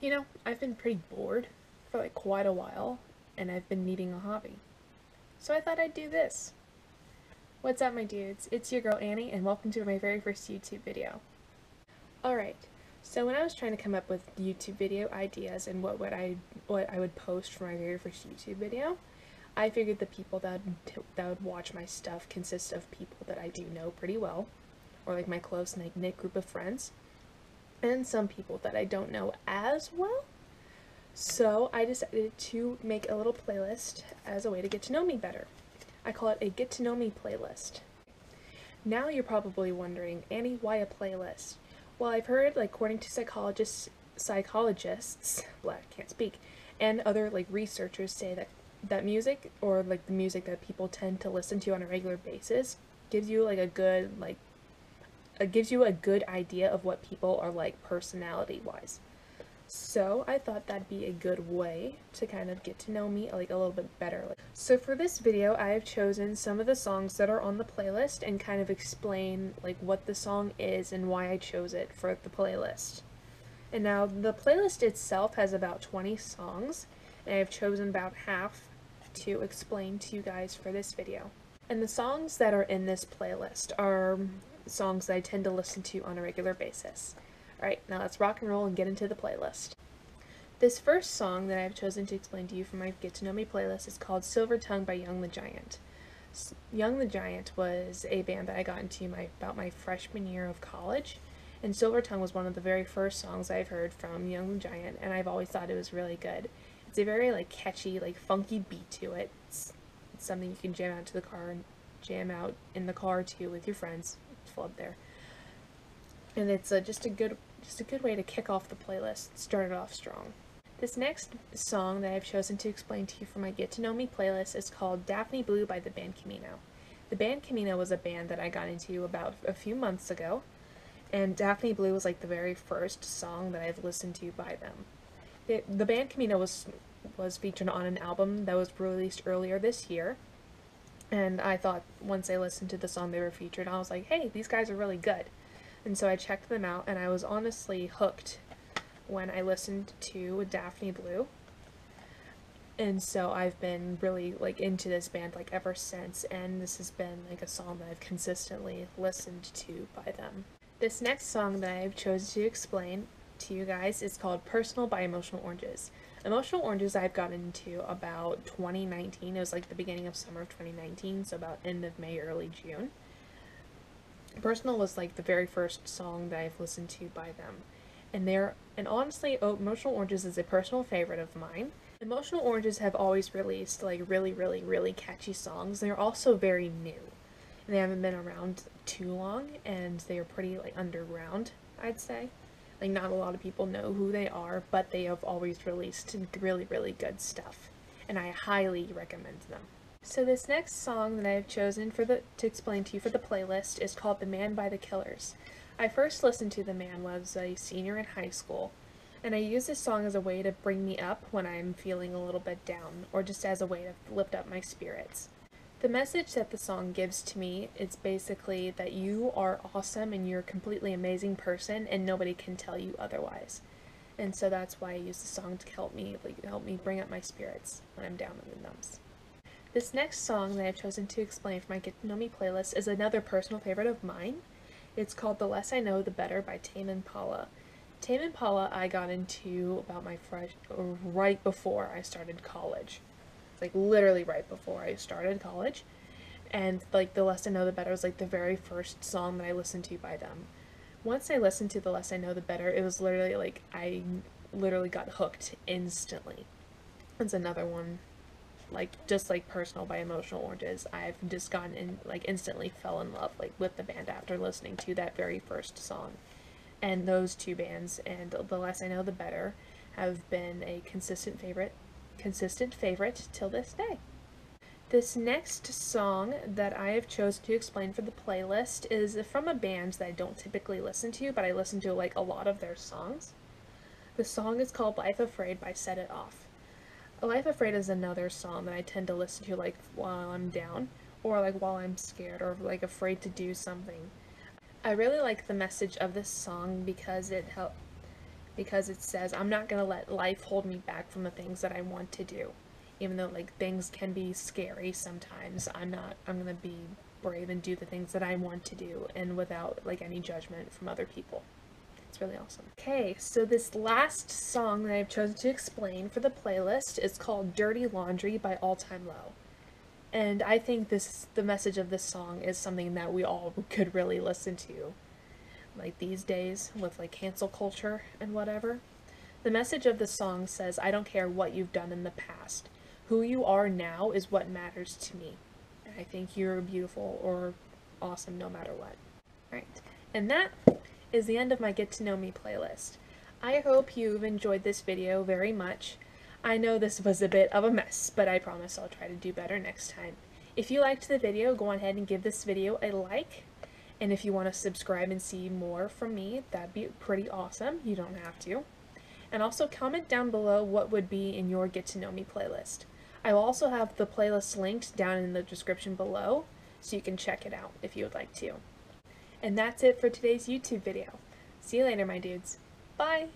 You know, I've been pretty bored for like quite a while, and I've been needing a hobby. So I thought I'd do this. What's up, my dudes? It's your girl Annie, and welcome to my very first YouTube video. Alright, so when I was trying to come up with YouTube video ideas and what I would post for my very first YouTube video, I figured the people that would watch my stuff consist of people that I do know pretty well, or like my close knit group of friends, and some people that I don't know as well. So I decided to make a little playlist as a way to get to know me better. I call it a get to know me playlist. Now you're probably wondering, Annie, why a playlist? Well, I've heard, like, according to psychologists, can't speak, and other like researchers say that music, or like the music that people tend to listen to on a regular basis, gives you like a good idea of what people are like personality wise. So I thought that'd be a good way to kind of get to know me like a little bit better. So for this video, I have chosen some of the songs that are on the playlist and kind of explain like what the song is and why I chose it for the playlist. And now the playlist itself has about 20 songs, and I've chosen about half to explain to you guys for this video. And the songs that are in this playlist are songs that I tend to listen to on a regular basis. Alright, now let's rock and roll and get into the playlist. This first song that I've chosen to explain to you from my Get to Know Me playlist is called Silver Tongue by Young the Giant. Young the Giant was a band that I got into about my freshman year of college, and Silver Tongue was one of the very first songs I've heard from Young the Giant, and I've always thought it was really good. It's a very like catchy, like funky beat to it. It's something you can jam out to the car and jam out in the car too with your friends. Flub there. And it's just a good way to kick off the playlist, start it off strong. This next song that I've chosen to explain to you for my Get to Know Me playlist is called Daphne Blue by the band Camino. The band Camino was a band that I got into about a few months ago, and Daphne Blue was like the very first song that I've listened to by them. The band Camino was featured on an album that was released earlier this year, and I thought once I listened to the song they were featured, I was like, hey, these guys are really good. And so I checked them out, and I was honestly hooked when I listened to Daphne Blue. And so I've been really like into this band like ever since, and this has been like a song that I've consistently listened to by them. This next song that I've chosen to explain to you guys is called Personal by Emotional Oranges. Emotional Oranges I've gotten into about 2019. It was like the beginning of summer of 2019, so about end of May, early June. Personal was like the very first song that I've listened to by them. And honestly, Emotional Oranges is a personal favorite of mine. Emotional Oranges have always released like really catchy songs. They're also very new. And they haven't been around too long, and they are pretty like underground, I'd say. Like not a lot of people know who they are, but they have always released really good stuff. And I highly recommend them. So this next song that I've chosen to explain to you for the playlist is called The Man by the Killers. I first listened to The Man when I was a senior in high school, and I use this song as a way to bring me up when I'm feeling a little bit down, or just as a way to lift up my spirits. The message that the song gives to me is basically that you are awesome and you're a completely amazing person, and nobody can tell you otherwise. And so that's why I use the song to help me bring up my spirits when I'm down in the dumps. This next song that I've chosen to explain for my Get to Know Me playlist is another personal favorite of mine. It's called The Less I Know The Better by Tame Impala. Tame Impala I got into about right before I started college. Like literally right before I started college. And like The Less I Know The Better was like the very first song that I listened to by them. Once I listened to The Less I Know The Better, it was literally like I literally got hooked instantly. It's another one. Like just like Personal by Emotional Oranges, I've just gotten in like instantly fell in love like with the band after listening to that very first song. And those two bands and The Less I Know The Better have been a consistent favorite till this day. This next song that I have chosen to explain for the playlist is from a band that I don't typically listen to, but I listen to like a lot of their songs. The song is called Life Afraid by Set It Off. Life Afraid is another song that I tend to listen to like while I'm down, or like while I'm scared, or like afraid to do something. I really like the message of this song because because it says, I'm not going to let life hold me back from the things that I want to do. Even though, like, things can be scary sometimes, I'm going to be brave and do the things that I want to do, and without, like, any judgment from other people. It's really awesome. Okay, so this last song that I've chosen to explain for the playlist is called Dirty Laundry by All Time Low. And I think the message of this song is something that we all could really listen to, like these days with like cancel culture and whatever. The message of the song says, I don't care what you've done in the past. Who you are now is what matters to me. And I think you're beautiful or awesome no matter what. Right. And that is the end of my Get to Know Me playlist. I hope you've enjoyed this video very much. I know this was a bit of a mess, but I promise I'll try to do better next time. If you liked the video, go ahead and give this video a like. And if you want to subscribe and see more from me, that'd be pretty awesome. You don't have to. And also comment down below what would be in your Get to Know Me playlist. I will also have the playlist linked down in the description below, so you can check it out if you would like to. And that's it for today's YouTube video. See you later, my dudes. Bye!